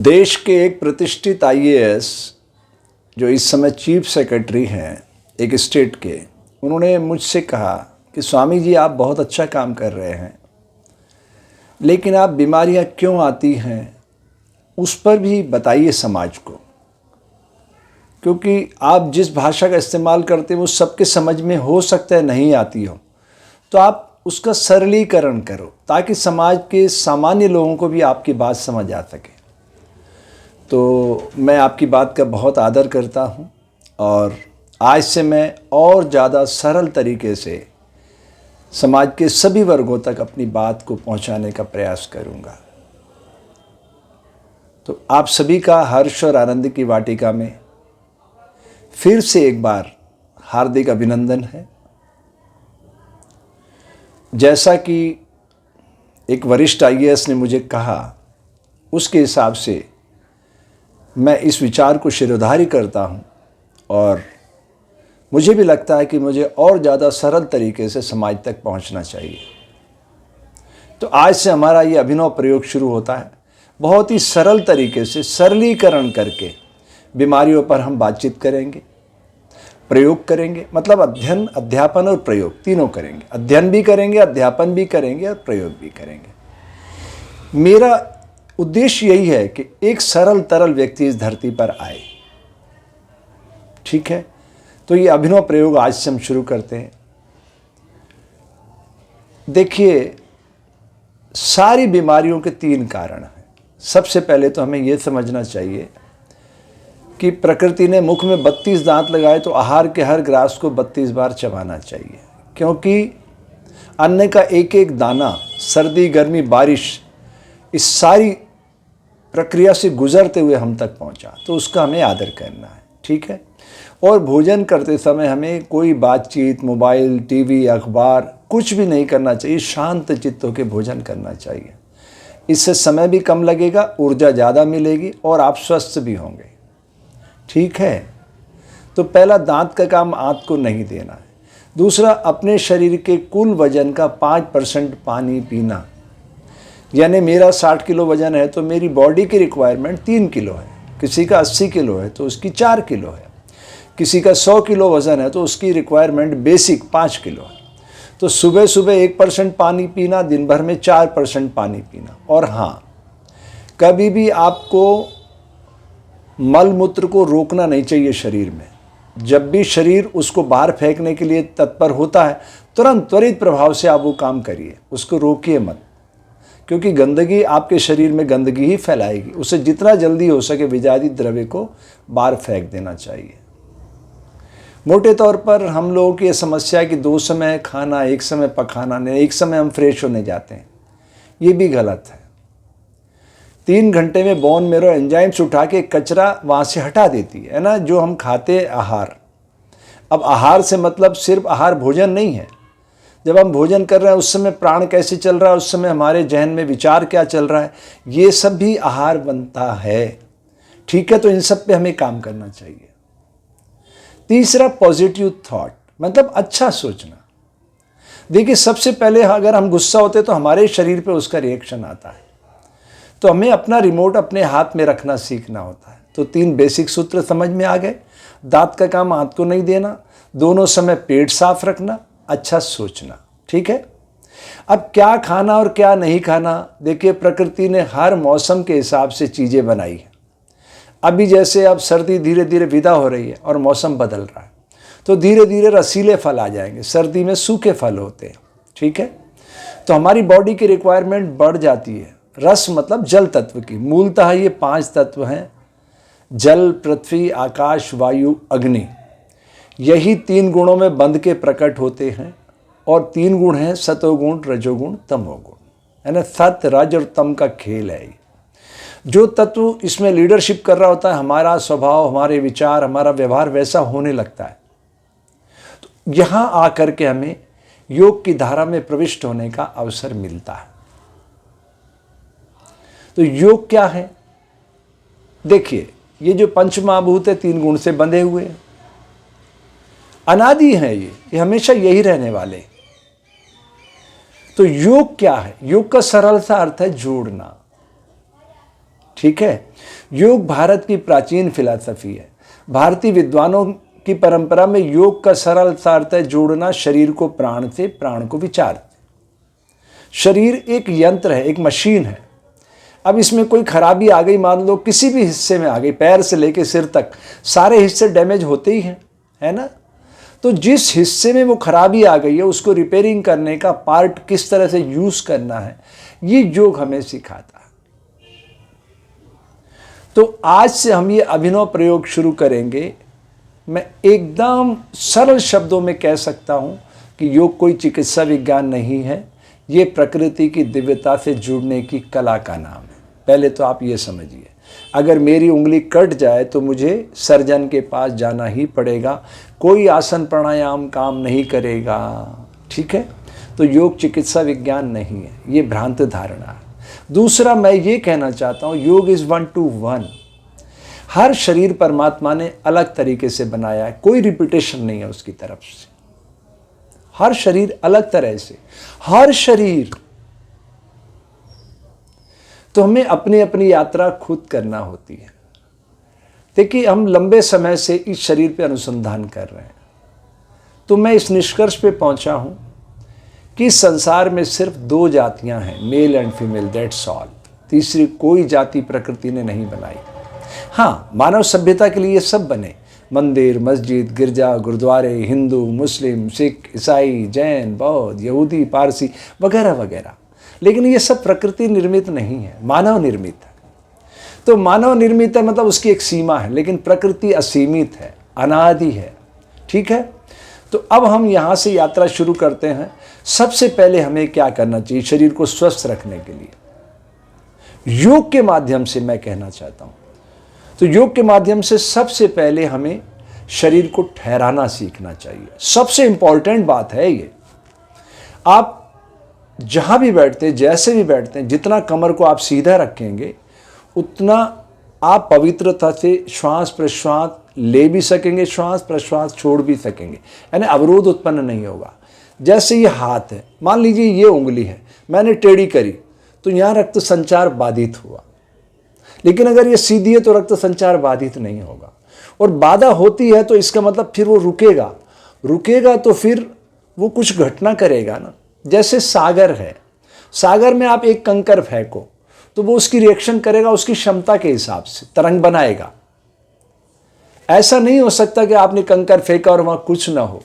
देश के एक प्रतिष्ठित आईएएस जो इस समय चीफ सेक्रेटरी हैं एक स्टेट के, उन्होंने मुझसे कहा कि स्वामी जी आप बहुत अच्छा काम कर रहे हैं, लेकिन आप बीमारियां क्यों आती हैं उस पर भी बताइए समाज को, क्योंकि आप जिस भाषा का इस्तेमाल करते हैं वो सबके समझ में हो सकता है नहीं आती हो, तो आप उसका सरलीकरण करो ताकि समाज के सामान्य लोगों को भी आपकी बात समझ आ सके। तो मैं आपकी बात का बहुत आदर करता हूँ और आज से मैं और ज़्यादा सरल तरीके से समाज के सभी वर्गों तक अपनी बात को पहुँचाने का प्रयास करूँगा। तो आप सभी का हर्ष और आनंद की वाटिका में फिर से एक बार हार्दिक अभिनंदन है। जैसा कि एक वरिष्ठ आईएएस ने मुझे कहा, उसके हिसाब से मैं इस विचार को शिरोधार्य करता हूँ और मुझे भी लगता है कि मुझे और ज़्यादा सरल तरीके से समाज तक पहुँचना चाहिए। तो आज से हमारा ये अभिनव प्रयोग शुरू होता है। बहुत ही सरल तरीके से सरलीकरण करके बीमारियों पर हम बातचीत करेंगे, प्रयोग करेंगे, मतलब अध्ययन, अध्यापन और प्रयोग तीनों करेंगे। अध्ययन भी करेंगे, अध्यापन भी करेंगे और प्रयोग भी करेंगे। मेरा उद्देश्य यही है कि एक सरल तरल व्यक्ति इस धरती पर आए। ठीक है, तो ये अभिनव प्रयोग आज से हम शुरू करते हैं। देखिए, सारी बीमारियों के 3 कारण हैं। सबसे पहले तो हमें यह समझना चाहिए कि प्रकृति ने मुख में 32 दांत लगाए तो आहार के हर ग्रास को 32 बार चबाना चाहिए, क्योंकि अन्न का एक एक दाना सर्दी, गर्मी, बारिश इस सारी प्रक्रिया से गुजरते हुए हम तक पहुंचा, तो उसका हमें आदर करना है। ठीक है, और भोजन करते समय हमें कोई बातचीत, मोबाइल, टीवी, अखबार कुछ भी नहीं करना चाहिए। शांत चित्त होकर भोजन करना चाहिए। इससे समय भी कम लगेगा, ऊर्जा ज़्यादा मिलेगी और आप स्वस्थ भी होंगे। ठीक है, तो पहला, दांत का काम आंत को नहीं देना है। दूसरा, अपने शरीर के कुल वजन का 5% पानी पीना। यानी मेरा 60 किलो वजन है तो मेरी बॉडी की रिक्वायरमेंट 3 किलो है। किसी का 80 किलो है तो उसकी 4 किलो है। किसी का 100 किलो वजन है तो उसकी रिक्वायरमेंट बेसिक 5 किलो है। तो सुबह सुबह 1% पानी पीना, दिन भर में 4% पानी पीना। और हाँ, कभी भी आपको मल मूत्र को रोकना नहीं चाहिए शरीर में। जब भी शरीर उसको बाहर फेंकने के लिए तत्पर होता है, तुरंत त्वरित प्रभाव से आप वो काम करिए, उसको रोकिए मत, क्योंकि गंदगी आपके शरीर में गंदगी ही फैलाएगी। उसे जितना जल्दी हो सके विजातीय द्रव्य को बाहर फेंक देना चाहिए। मोटे तौर पर हम लोगों की यह समस्या है कि 2 समय खाना, 1 समय पखाना, नहीं 1 समय हम फ्रेश होने जाते हैं। ये भी गलत है। 3 घंटे में बोन मेरो एंजाइम्स उठा के कचरा वहाँ से हटा देती है ना, जो हम खाते हैं आहार। अब आहार से मतलब सिर्फ आहार भोजन नहीं है। जब हम भोजन कर रहे हैं उस समय प्राण कैसे चल रहा है, उस समय हमारे जहन में विचार क्या चल रहा है, ये सब भी आहार बनता है। ठीक है, तो इन सब पे हमें काम करना चाहिए। तीसरा, पॉजिटिव थॉट, मतलब अच्छा सोचना। देखिए, सबसे पहले अगर हम गुस्सा होते तो हमारे शरीर पे उसका रिएक्शन आता है, तो हमें अपना रिमोट अपने हाथ में रखना सीखना होता है। तो 3 बेसिक सूत्र समझ में आ गए। दांत का काम हाथ को नहीं देना, दोनों समय पेट साफ रखना, अच्छा सोचना। ठीक है, अब क्या खाना और क्या नहीं खाना, देखिए प्रकृति ने हर मौसम के हिसाब से चीज़ें बनाई है। अभी जैसे अब सर्दी धीरे धीरे विदा हो रही है और मौसम बदल रहा है, तो धीरे धीरे रसीले फल आ जाएंगे। सर्दी में सूखे फल होते हैं। ठीक है, तो हमारी बॉडी की रिक्वायरमेंट बढ़ जाती है। रस मतलब जल तत्व की। मूलतः ये 5 तत्व हैं: जल, पृथ्वी, आकाश, वायु, अग्नि। यही 3 गुणों में बंध के प्रकट होते हैं। और 3 गुण हैं सतोगुण, रजोगुण, तमोगुण। है ना, सत, रज और तम का खेल है। जो तत्व इसमें लीडरशिप कर रहा होता है, हमारा स्वभाव, हमारे विचार, हमारा व्यवहार वैसा होने लगता है। तो यहाँ आकर के हमें योग की धारा में प्रविष्ट होने का अवसर मिलता है। तो योग क्या है? देखिए, ये जो पंचमहाभूत है 3 गुण से बंधे हुए हैं, अनादि है। ये हमेशा यही रहने वाले। तो योग क्या है? योग का सरल सा अर्थ है जोड़ना। ठीक है। योग भारत की प्राचीन फिलॉसफी है। भारतीय विद्वानों की परंपरा में योग का सरल अर्थ है जोड़ना शरीर को प्राण से, प्राण को विचार से। शरीर एक यंत्र है, एक मशीन है। अब इसमें कोई खराबी आ गई, मान लो किसी भी हिस्से में आ गई, पैर से लेकर सिर तक सारे हिस्से डैमेज होते ही हैं, है ना। तो जिस हिस्से में वो खराबी आ गई है उसको रिपेयरिंग करने का पार्ट किस तरह से यूज करना है, ये योग हमें सिखाता है। तो आज से हम ये अभिनव प्रयोग शुरू करेंगे। मैं एकदम सरल शब्दों में कह सकता हूं कि योग कोई चिकित्सा विज्ञान नहीं है, ये प्रकृति की दिव्यता से जुड़ने की कला का नाम है। पहले तो आप ये समझिए, अगर मेरी उंगली कट जाए तो मुझे सर्जन के पास जाना ही पड़ेगा, कोई आसन प्राणायाम काम नहीं करेगा, ठीक है। तो योग चिकित्सा विज्ञान नहीं है, ये भ्रांत धारणा है। दूसरा, मैं ये कहना चाहता हूँ, योग इज 1 to 1। हर शरीर परमात्मा ने अलग तरीके से बनाया है, कोई रिपीटेशन नहीं है उसकी तरफ से। हर शरीर अलग तरह से, हर शरीर। तो हमें अपनी अपनी यात्रा खुद करना होती है। देखिए, हम लंबे समय से इस शरीर पे अनुसंधान कर रहे हैं, तो मैं इस निष्कर्ष पे पहुंचा हूं कि इस संसार में सिर्फ 2 जातियां हैं, male and female, that's all. तीसरी कोई जाति प्रकृति ने नहीं बनाई। हाँ, मानव सभ्यता के लिए सब बने, मंदिर, मस्जिद, गिरजा, गुरुद्वारे, हिंदू, मुस्लिम, सिख, ईसाई, जैन, बौद्ध, यहूदी, पारसी वगैरह वगैरह। लेकिन ये सब प्रकृति निर्मित नहीं है, मानव निर्मित है। तो मानव निर्मित है मतलब उसकी एक सीमा है, लेकिन प्रकृति असीमित है, अनादि है, ठीक है। तो अब हम यहाँ से यात्रा शुरू करते हैं। सबसे पहले हमें क्या करना चाहिए शरीर को स्वस्थ रखने के लिए? योग के माध्यम से मैं कहना चाहता हूँ। तो योग के माध्यम से सबसे पहले हमें शरीर को ठहराना सीखना चाहिए। सबसे इंपॉर्टेंट बात है ये। आप जहां भी बैठते हैं, जैसे भी बैठते हैं, जितना कमर को आप सीधा रखेंगे उतना आप पवित्रता से श्वास प्रश्वास ले भी सकेंगे, श्वास प्रश्वास छोड़ भी सकेंगे, यानी अवरोध उत्पन्न नहीं होगा। जैसे ये हाथ है, मान लीजिए ये उंगली है, मैंने टेढ़ी करी तो यहाँ रक्त संचार बाधित हुआ, लेकिन अगर ये सीधी है तो रक्त संचार बाधित नहीं होगा। और बाधा होती है तो इसका मतलब फिर वो रुकेगा तो फिर वो कुछ घटना करेगा ना। जैसे सागर है, सागर में आप एक कंकर फेंको तो वो उसकी रिएक्शन करेगा, उसकी क्षमता के हिसाब से तरंग बनाएगा। ऐसा नहीं हो सकता कि आपने कंकर फेंका और वहां कुछ ना हो।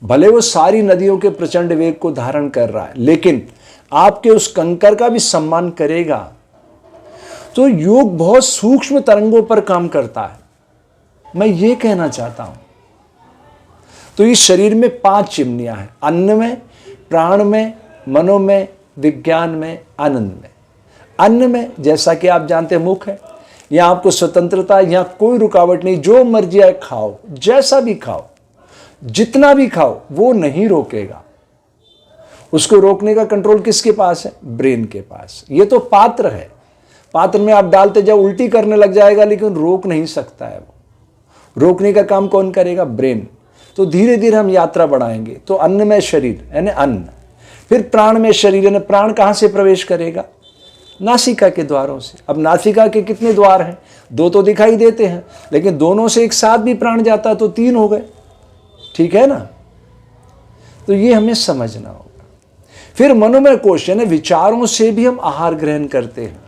भले वो सारी नदियों के प्रचंड वेग को धारण कर रहा है, लेकिन आपके उस कंकर का भी सम्मान करेगा। तो योग बहुत सूक्ष्म तरंगों पर काम करता है, मैं ये कहना चाहता हूं। तो इस शरीर में 5 चिमनियां हैं, अन्न में, प्राण में, मनो में, विज्ञान में, आनंद में। अन्न में जैसा कि आप जानते हैं मुख है, यहां आपको स्वतंत्रता, यहां कोई रुकावट नहीं, जो मर्जी आए खाओ, जैसा भी खाओ, जितना भी खाओ, वो नहीं रोकेगा। उसको रोकने का कंट्रोल किसके पास है? ब्रेन के पास। ये तो पात्र है, पात्र में आप डालते जाओ, उल्टी करने लग जाएगा, लेकिन रोक नहीं सकता है वो। रोकने का काम कौन करेगा? ब्रेन। तो धीरे धीरे हम यात्रा बढ़ाएंगे। तो अन्न में शरीर यानी अन्न, फिर प्राण में शरीर यानी प्राण कहां से प्रवेश करेगा? नासिका के द्वारों से। अब नासिका के कितने द्वार हैं? 2 तो दिखाई देते हैं, लेकिन दोनों से एक साथ भी प्राण जाता तो 3 हो गए, ठीक है ना। तो ये हमें समझना होगा। फिर मनोमय कोश यानी विचारों से भी हम आहार ग्रहण करते हैं।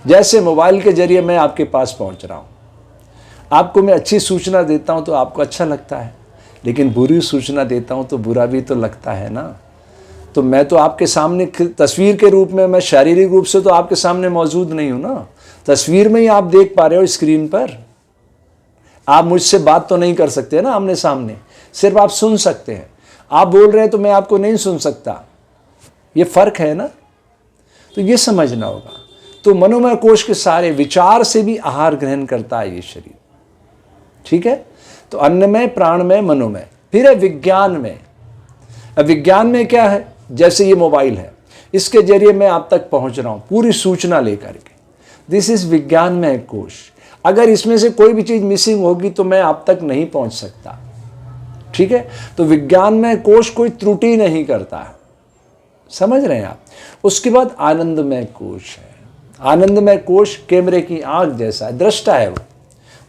जैसे मोबाइल के जरिए मैं आपके पास पहुंच रहा हूं, आपको मैं अच्छी सूचना देता हूं तो आपको अच्छा लगता है, लेकिन बुरी सूचना देता हूं तो बुरा भी तो लगता है ना। तो मैं तो आपके सामने तस्वीर के रूप में, मैं शारीरिक रूप से तो आपके सामने मौजूद नहीं हूं ना। तस्वीर में ही आप देख पा रहे हो स्क्रीन पर। आप मुझसे बात तो नहीं कर सकते ना आमने सामने, सिर्फ आप सुन सकते हैं। आप बोल रहे हैं तो मैं आपको नहीं सुन सकता, ये फर्क है ना। तो ये समझना होगा। तो मनोमय कोश के सारे विचार से भी आहार ग्रहण करता है ये शरीर, ठीक है। तो अन्न में, प्राण में, मनोमय। फिर है विज्ञान में। अब विज्ञान में क्या है? जैसे ये मोबाइल है, इसके जरिए मैं आप तक पहुंच रहा हूं पूरी सूचना लेकर के। दिस इज विज्ञान में कोश। अगर इसमें से कोई भी चीज मिसिंग होगी तो मैं आप तक नहीं पहुंच सकता, ठीक है। तो विज्ञान में कोश कोई त्रुटि नहीं करता है, समझ रहे हैं आप। उसके बाद आनंदमय कोश है। आनंदमय कोश कैमरे की आंख जैसा है, दृष्टा है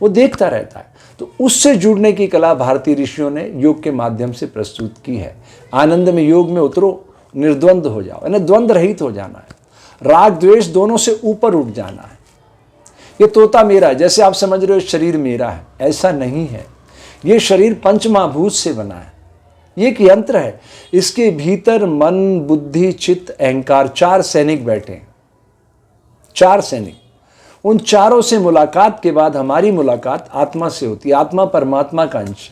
वो देखता रहता है। तो उससे जुड़ने की कला भारतीय ऋषियों ने योग के माध्यम से प्रस्तुत की है। आनंद में योग में उतरो, निर्द्वंद हो जाओ, यानी द्वंद्व रहित हो जाना है, राग द्वेष दोनों से ऊपर उठ जाना है। ये तोता मेरा है, जैसे आप समझ रहे हो शरीर मेरा है, ऐसा नहीं है। ये शरीर पंचमहाभूत से बना है, ये एक यंत्र है। इसके भीतर मन, बुद्धि, चित्त, अहंकार, 4 सैनिक बैठे हैं, 4 सैनिक। उन चारों से मुलाकात के बाद हमारी मुलाकात आत्मा से होती है। आत्मा परमात्मा का अंश है।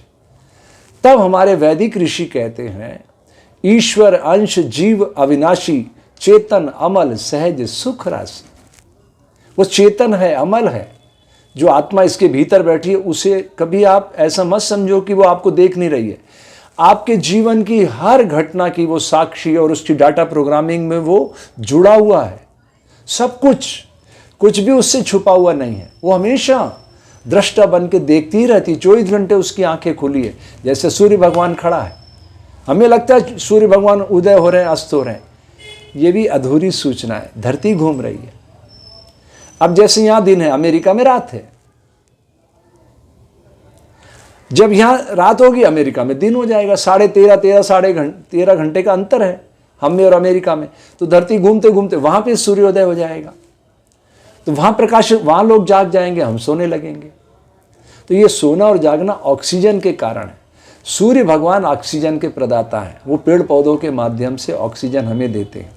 तब हमारे वैदिक ऋषि कहते हैं, ईश्वर अंश जीव अविनाशी, चेतन अमल सहज सुख राशि। वो चेतन है, अमल है। जो आत्मा इसके भीतर बैठी है, उसे कभी आप ऐसा मत समझो कि वो आपको देख नहीं रही है। आपके जीवन की हर घटना की वो साक्षी है और उसकी डाटा प्रोग्रामिंग में वो जुड़ा हुआ है। सब कुछ भी उससे छुपा हुआ नहीं है। वो हमेशा दृष्टा बन के देखती ही रहती, 24 घंटे उसकी आंखें खुली है। जैसे सूर्य भगवान खड़ा है, हमें लगता है सूर्य भगवान उदय हो रहे हैं, अस्त हो रहे हैं, ये भी अधूरी सूचना है। धरती घूम रही है। अब जैसे यहां दिन है, अमेरिका में रात है। जब यहां रात होगी, अमेरिका में दिन हो जाएगा। 13.5 घंटे का अंतर है हम में और अमेरिका में। तो धरती घूमते घूमते वहां पे सूर्योदय हो जाएगा। तो वहां प्रकाश, वहां लोग जाग जाएंगे, हम सोने लगेंगे। तो ये सोना और जागना ऑक्सीजन के कारण है। सूर्य भगवान ऑक्सीजन के प्रदाता हैं। वो पेड़ पौधों के माध्यम से ऑक्सीजन हमें देते हैं,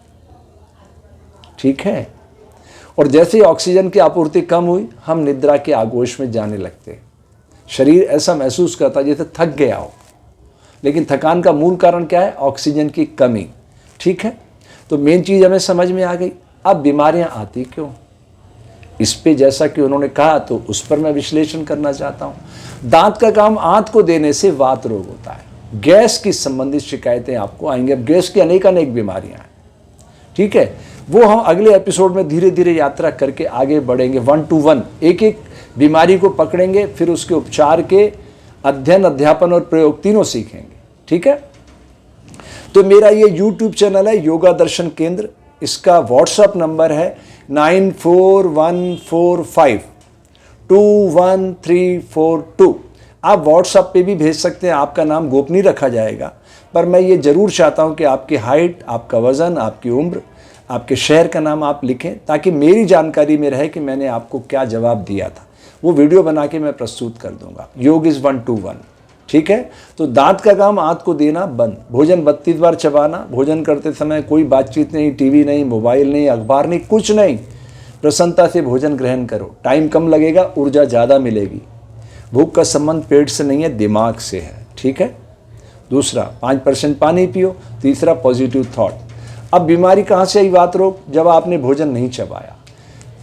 ठीक है। और जैसे ही ऑक्सीजन की आपूर्ति कम हुई, हम निद्रा के आगोश में जाने लगते हैं। शरीर ऐसा महसूस करता है जैसे थक गया हो, लेकिन थकान का मूल कारण क्या है? ऑक्सीजन की कमी, ठीक है। तो मेन चीज हमें समझ में आ गई। अब बीमारियां आती क्यों, इस पे जैसा कि उन्होंने कहा, तो उस पर मैं विश्लेषण करना चाहता हूं। दांत का काम आंत को देने से वात रोग होता है। गैस की संबंधित शिकायतें आपको आएंगे। अब गैस की अनेक बीमारियां हैं, ठीक है। वो हम अगले एपिसोड में धीरे धीरे यात्रा करके आगे बढ़ेंगे। 1 to 1 एक बीमारी को पकड़ेंगे, फिर उसके उपचार के अध्ययन, अध्यापन और प्रयोग तीनों सीखेंगे, ठीक है। तो मेरा ये YouTube चैनल है योगा दर्शन केंद्र। इसका व्हाट्सएप नंबर है 9415421342। आप व्हाट्सएप पे भी भेज सकते हैं, आपका नाम गोपनीय रखा जाएगा। पर मैं ये जरूर चाहता हूं कि आपकी हाइट, आपका वजन, आपकी उम्र, आपके शहर का नाम आप लिखें, ताकि मेरी जानकारी में रहे कि मैंने आपको क्या जवाब दिया था। वो वीडियो बना के मैं प्रस्तुत कर दूंगा। योग इज 1 to 1, ठीक है। तो दांत का काम आंत को देना बंद, भोजन 32 बार चबाना, भोजन करते समय कोई बातचीत नहीं, टीवी नहीं, मोबाइल नहीं, अखबार नहीं, कुछ नहीं, प्रसन्नता से भोजन ग्रहण करो। टाइम कम लगेगा, ऊर्जा ज़्यादा मिलेगी। भूख का संबंध पेट से नहीं है, दिमाग से है, ठीक है। दूसरा, 5% पानी पियो। तीसरा, पॉजिटिव थॉट। अब बीमारी कहाँ से आई? वात रोग, जब आपने भोजन नहीं चबाया।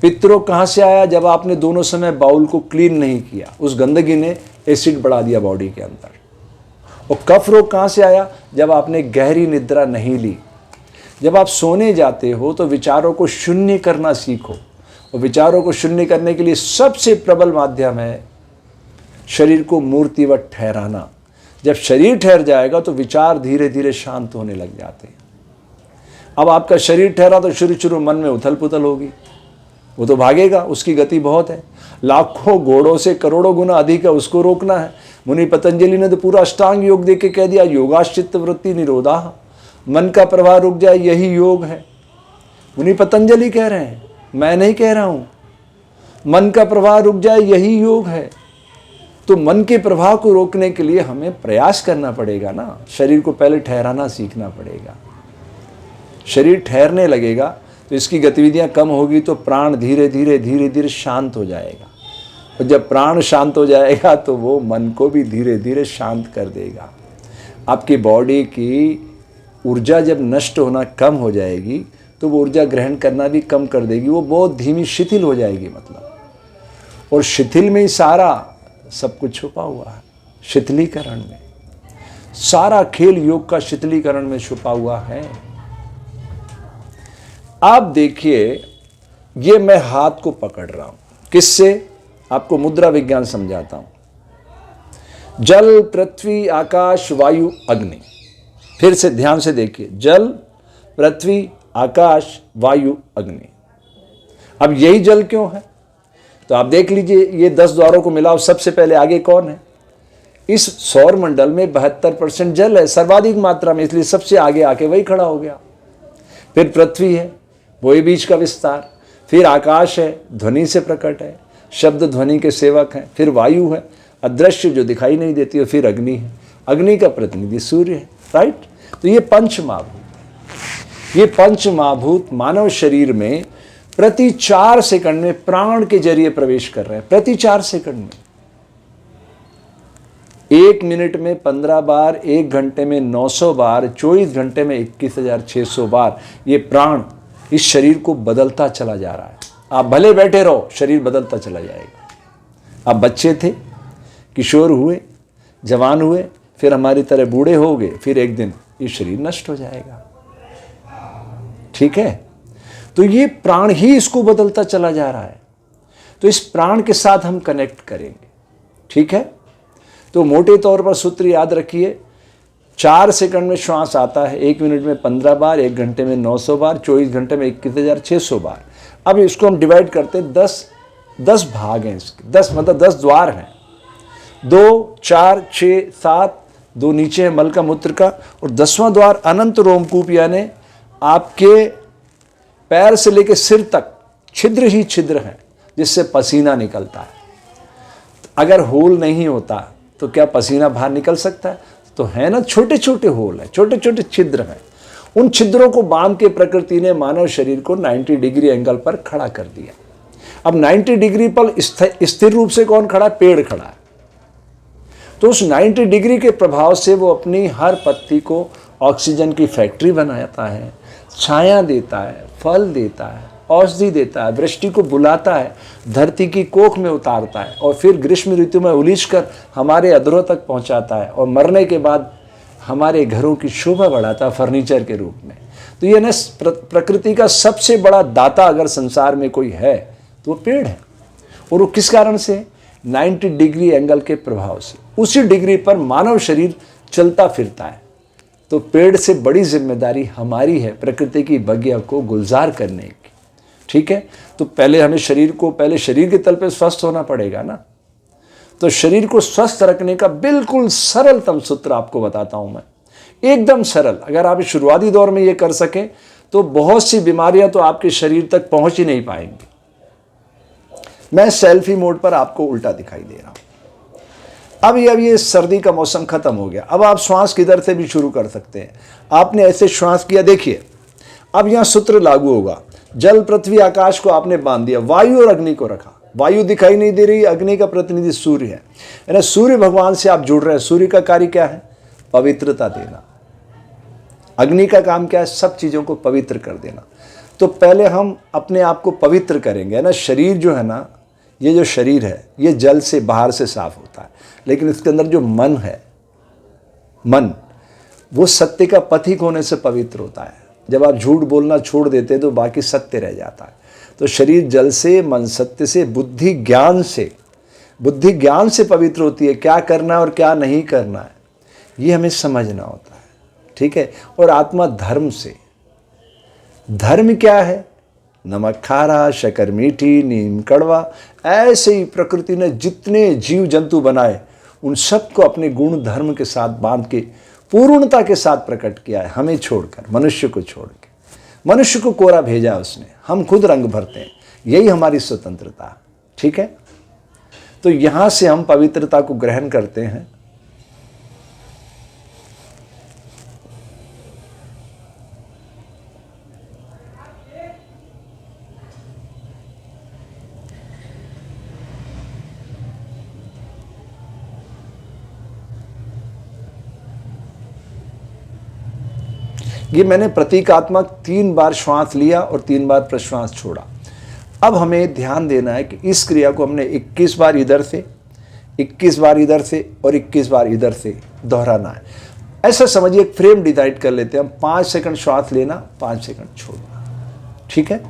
पित्त रोग कहाँ से आया? जब आपने दोनों समय बाउल को क्लीन नहीं किया, उस गंदगी ने एसिड बढ़ा दिया बॉडी के अंदर। और कफ रोग कहाँ से आया? जब आपने गहरी निद्रा नहीं ली। जब आप सोने जाते हो तो विचारों को शून्य करना सीखो। और विचारों को शून्य करने के लिए सबसे प्रबल माध्यम है शरीर को मूर्तिवत ठहराना। जब शरीर ठहर जाएगा तो विचार धीरे धीरे शांत होने लग जाते हैं। अब आपका शरीर ठहरा तो शुरू मन में उथल पुथल होगी, वो तो भागेगा, उसकी गति बहुत है, लाखों घोड़ों से करोड़ों गुना अधिक है, उसको रोकना है। मुनि पतंजलि ने तो पूरा अष्टांग योग दे के कह दिया, योगाश्चित्त वृत्ति निरोधा, मन का प्रवाह रुक जाए, यही योग है। मुनि पतंजलि कह रहे हैं, मैं नहीं कह रहा हूं। मन का प्रवाह रुक जाए, यही योग है। तो मन के प्रवाह को रोकने के लिए हमें प्रयास करना पड़ेगा ना। शरीर को पहले ठहराना सीखना पड़ेगा। शरीर ठहरने लगेगा तो इसकी गतिविधियां कम होगी, तो प्राण धीरे धीरे शांत हो जाएगा। और जब प्राण शांत हो जाएगा तो वो मन को भी धीरे धीरे शांत कर देगा। आपकी बॉडी की ऊर्जा जब नष्ट होना कम हो जाएगी तो वो ऊर्जा ग्रहण करना भी कम कर देगी। वो बहुत धीमी शिथिल हो जाएगी मतलब। और शिथिल में ही सारा सब कुछ छुपा हुआ है। शिथिलीकरण में सारा खेल योग का शिथिलीकरण में छुपा हुआ है। आप देखिए, ये मैं हाथ को पकड़ रहा हूं, किससे? आपको मुद्रा विज्ञान समझाता हूं। जल, पृथ्वी, आकाश, वायु, अग्नि। फिर से ध्यान से देखिए, जल, पृथ्वी, आकाश, वायु, अग्नि। अब यही जल क्यों है? तो आप देख लीजिए, ये 10 द्वारों को मिलाओ, सबसे पहले आगे कौन है? इस सौर मंडल में 72% जल है, सर्वाधिक मात्रा में, इसलिए सबसे आगे आके वही खड़ा हो गया। फिर पृथ्वी है, वही बीच का विस्तार। फिर आकाश है, ध्वनि से प्रकट है, शब्द ध्वनि के सेवक हैं। फिर वायु है, अदृश्य जो दिखाई नहीं देती है। फिर अग्नि है, अग्नि का प्रतिनिधि सूर्य है। राइट? तो ये पंच महाभूत, ये पंच महाभूत मानव शरीर में प्रति 4 सेकंड में प्राण के जरिए प्रवेश कर रहे हैं। प्रति 4 सेकंड में, 1 मिनट में 15 बार, 1 घंटे में 900 बार, 24 घंटे में 21,600 बार ये प्राण इस शरीर को बदलता चला जा रहा है। आप भले बैठे रहो, शरीर बदलता चला जाएगा। आप बच्चे थे, किशोर हुए, जवान हुए, फिर हमारी तरह बूढ़े हो गए, फिर एक दिन ये शरीर नष्ट हो जाएगा। ठीक है? तो ये प्राण ही इसको बदलता चला जा रहा है। तो इस प्राण के साथ हम कनेक्ट करेंगे। ठीक है? तो मोटे तौर पर सूत्र याद रखिए, 4 सेकंड में श्वास आता है, 1 मिनट में 15 बार, 1 घंटे में 900 बार, 24 घंटे में 21,600 बार। अब इसको हम डिवाइड करते हैं, 10 भाग हैं इसके, 10 मतलब 10 द्वार हैं। 2, 4, 6, 7, 2 नीचे है मल का मूत्र का, और 10वां द्वार अनंत रोमकूप, यानी आपके पैर से लेकर सिर तक छिद्र ही छिद्र है जिससे पसीना निकलता है। अगर होल नहीं होता तो क्या पसीना बाहर निकल सकता है? तो है ना, छोटे छोटे होल है, छोटे छोटे छिद्र हैं। उन छिद्रों को बांध के प्रकृति ने मानव शरीर को 90 डिग्री एंगल पर खड़ा कर दिया। अब 90 डिग्री पर स्थिर रूप से कौन खड़ा है? पेड़ खड़ा है। तो उस 90 डिग्री के प्रभाव से वो अपनी हर पत्ती को ऑक्सीजन की फैक्ट्री बनाता है, छाया देता है, फल देता है, औषधि देता है, वृष्टि को बुलाता है, धरती की कोख में उतारता है, और फिर ग्रीष्म ऋतु में उलीचकर हमारे अधरों तक पहुंचाता है, और मरने के बाद हमारे घरों की शोभा बढ़ाता है फर्नीचर के रूप में। तो ये ना प्रकृति का सबसे बड़ा दाता अगर संसार में कोई है तो वो पेड़ है। और वो किस कारण से? 90 डिग्री एंगल के प्रभाव से। उसी डिग्री पर मानव शरीर चलता फिरता है। तो पेड़ से बड़ी जिम्मेदारी हमारी है प्रकृति की बगिया को गुलजार करने की। ठीक है? तो पहले हमें पहले शरीर के तल पे स्वस्थ होना पड़ेगा ना। तो शरीर को स्वस्थ रखने का बिल्कुल सरलतम सूत्र आपको बताता हूं मैं, एकदम सरल। अगर आप शुरुआती दौर में ये कर सके तो बहुत सी बीमारियां तो आपके शरीर तक पहुंच ही नहीं पाएंगी। मैं सेल्फी मोड पर आपको उल्टा दिखाई दे रहा हूं। अब ये सर्दी का मौसम खत्म हो गया। अब आप श्वास किधर से भी शुरू कर सकते हैं। आपने ऐसे श्वास किया, देखिए अब यहां सूत्र लागू होगा। जल, पृथ्वी, आकाश को आपने बांध दिया, वायु और अग्नि को रखा। वायु दिखाई नहीं दे रही, अग्नि का प्रतिनिधि सूर्य है, यानी सूर्य भगवान से आप जुड़ रहे हैं। सूर्य का कार्य क्या है? पवित्रता देना। अग्नि का काम क्या है? सब चीजों को पवित्र कर देना। तो पहले हम अपने आप को पवित्र करेंगे, है ना। शरीर जो है ना, ये जो शरीर है ये जल से बाहर से साफ होता है, लेकिन इसके अंदर जो मन है, मन वो सत्य का पथिक होने से पवित्र होता है। जब आप झूठ बोलना छोड़ देते हैं तो बाकी सत्य रह जाता है। तो शरीर जल से, मन सत्य से, बुद्धि ज्ञान से पवित्र होती है। क्या करना है और क्या नहीं करना है ये हमें समझना होता है। ठीक है? और आत्मा धर्म से। धर्म क्या है? नमक खारा, शक्कर मीठी, नीम कड़वा, ऐसे ही प्रकृति ने जितने जीव जंतु बनाए उन सबको अपने गुण धर्म के साथ बांध के पूर्णता के साथ प्रकट किया है। हमें छोड़कर, मनुष्य को छोड़ के। मनुष्य को कोरा भेजा उसने, हम खुद रंग भरते हैं। यही हमारी स्वतंत्रता। ठीक है? तो यहां से हम पवित्रता को ग्रहण करते हैं। ये मैंने प्रतीकात्मक 3 बार श्वास लिया और 3 बार प्रश्वास छोड़ा। अब हमें ध्यान देना है कि इस क्रिया को हमने 21 बार इधर से, 21 बार इधर से और 21 बार इधर से दोहराना है। ऐसा समझिए, एक फ्रेम डिसाइड कर लेते हैं हम। 5 सेकंड श्वास लेना, 5 सेकंड छोड़ना। ठीक है?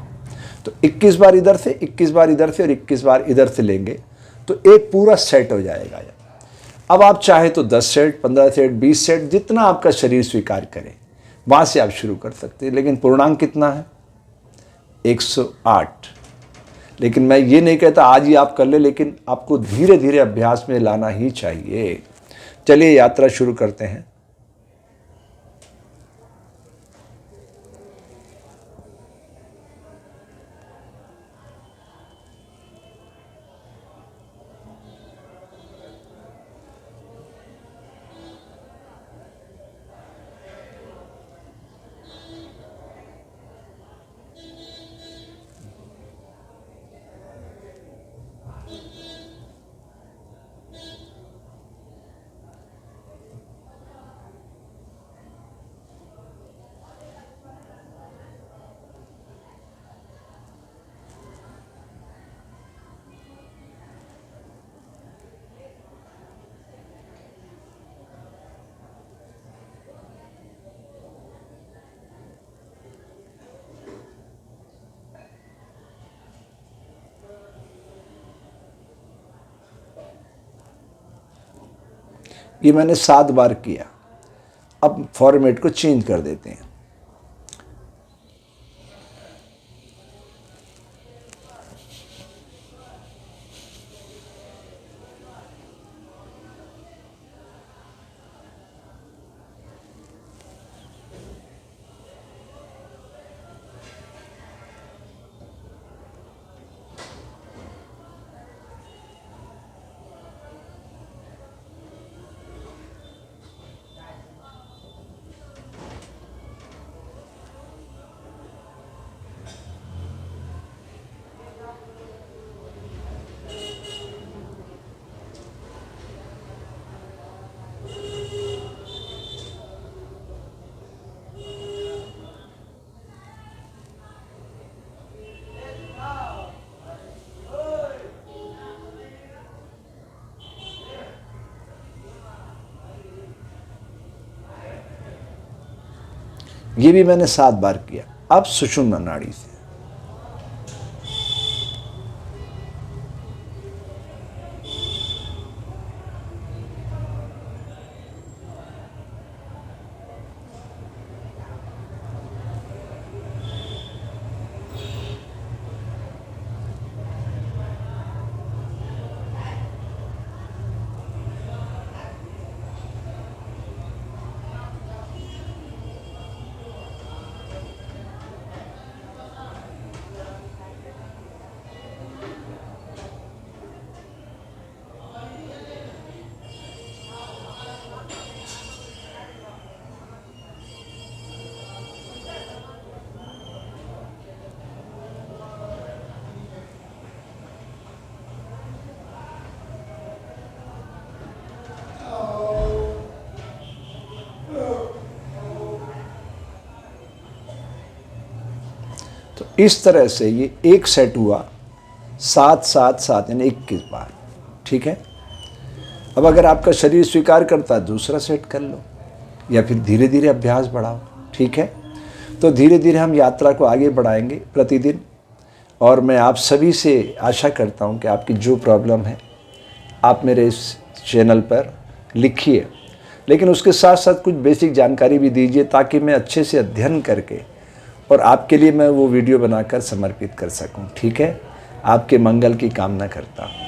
तो 21 बार इधर से, 21 बार इधर से और 21 बार इधर से लेंगे तो एक पूरा सेट हो जाएगा। अब आप चाहे तो 10 सेट, 15 सेट, 20 सेट, जितना आपका शरीर स्वीकार करे वहां से आप शुरू कर सकते हैं। लेकिन पूर्णांक कितना है? 108। लेकिन मैं ये नहीं कहता आज ही आप कर ले, लेकिन आपको धीरे धीरे अभ्यास में लाना ही चाहिए। चलिए यात्रा शुरू करते हैं। ये मैंने 7 बार किया। अब फॉर्मेट को चेंज कर देते हैं। ये भी मैंने 7 बार किया। अब सुषुम्ना नाड़ी से तो इस तरह से ये एक सेट हुआ 7 7 7 यानी 21 बार। ठीक है। अब अगर आपका शरीर स्वीकार करता है दूसरा सेट कर लो, या फिर धीरे धीरे अभ्यास बढ़ाओ। ठीक है। तो धीरे धीरे हम यात्रा को आगे बढ़ाएंगे प्रतिदिन। और मैं आप सभी से आशा करता हूँ कि आपकी जो प्रॉब्लम है आप मेरे इस चैनल पर लिखिए, लेकिन उसके साथ साथ कुछ बेसिक जानकारी भी दीजिए ताकि मैं अच्छे से अध्ययन करके और आपके लिए मैं वो वीडियो बनाकर समर्पित कर सकूं। ठीक है। आपके मंगल की कामना करता हूँ।